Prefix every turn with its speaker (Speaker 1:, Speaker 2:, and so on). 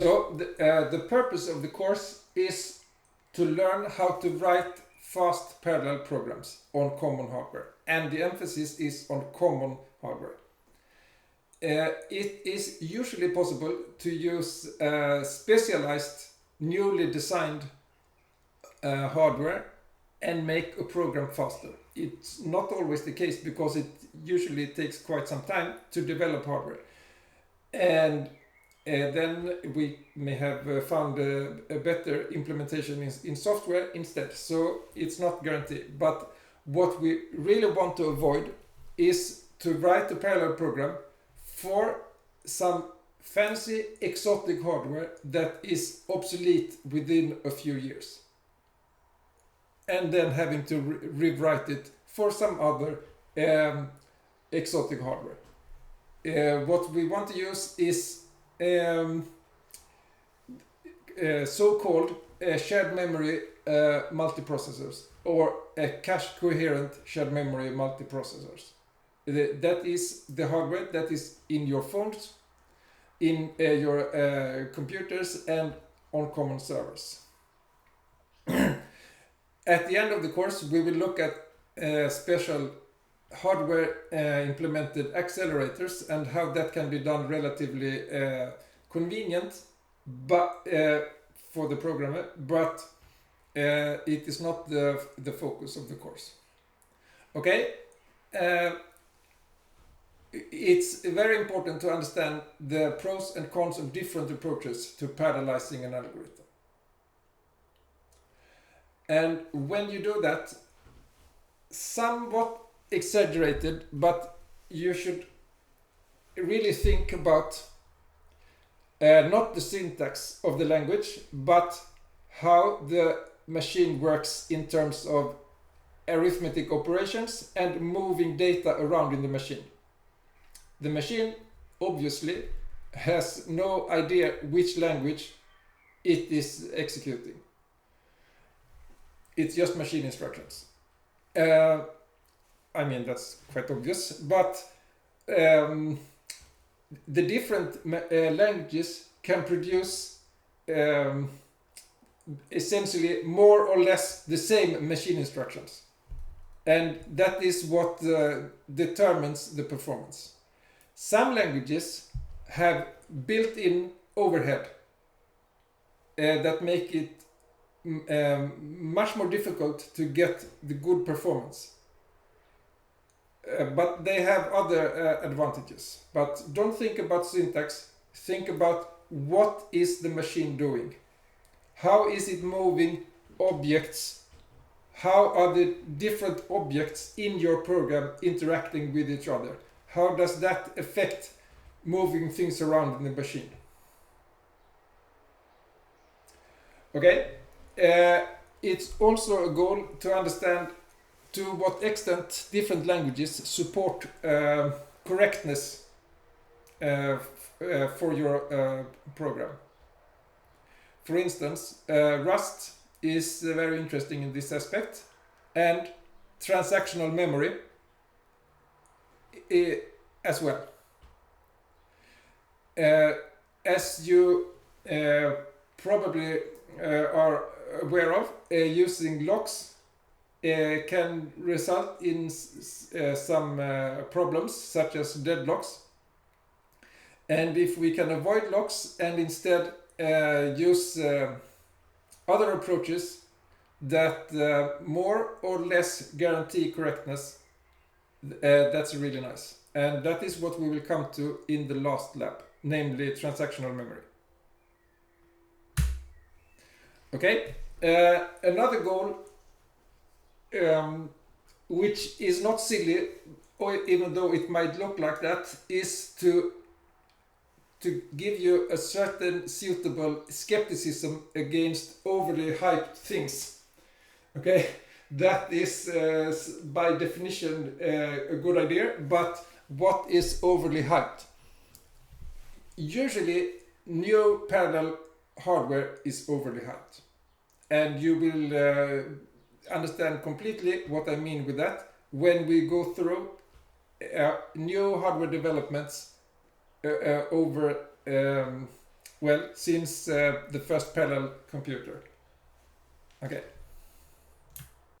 Speaker 1: So the purpose of the course is to learn how to write fast parallel programs on common hardware, and the emphasis is on common hardware. It is usually possible to use specialized, newly designed hardware and make a program faster. It's not always the case because it usually takes quite some time to develop hardware. And then we may have found a better implementation in software instead. So it's not guaranteed. But what we really want to avoid is to write a parallel program for some fancy exotic hardware that is obsolete within a few years, and then having to rewrite it for some other exotic hardware. What we want to use is so-called shared memory multiprocessors, or cache coherent shared memory multiprocessors. That is the hardware that is in your phones, in your computers, and on common servers. At the end of the course, we will look at special hardware implemented accelerators and how that can be done relatively convenient, but for the programmer, but it is not the focus of the course. Okay. It's very important to understand the pros and cons of different approaches to parallelizing an algorithm. And when you do that, somewhat exaggerated, but you should really think about not the syntax of the language, but how the machine works in terms of arithmetic operations and moving data around in the machine. The machine obviously has no idea which language it is executing. It's just machine instructions. I mean, that's quite obvious, but the different languages can produce essentially more or less the same machine instructions. And that is what determines the performance. Some languages have built-in overhead that make it much more difficult to get the good performance. But they have other advantages. But don't think about syntax, think about what is the machine doing. How is it moving objects? How are the different objects in your program interacting with each other? How does that affect moving things around in the machine? Okay, it's also a goal to understand to what extent different languages support correctness for your program. For instance, Rust is very interesting in this aspect, and transactional memory as well. As you probably are aware of, using locks can result in some problems such as deadlocks. And if we can avoid locks and instead use other approaches that more or less guarantee correctness, that's really nice. And that is what we will come to in the last lab, namely transactional memory. Okay, another goal, which is not silly, or even though it might look like that, is to give you a certain suitable skepticism against overly hyped things. Okay, that is by definition a good idea, but what is overly hyped? Usually new parallel hardware is overly hyped, and you will understand completely what I mean with that when we go through new hardware developments over well, since the first parallel computer. Okay.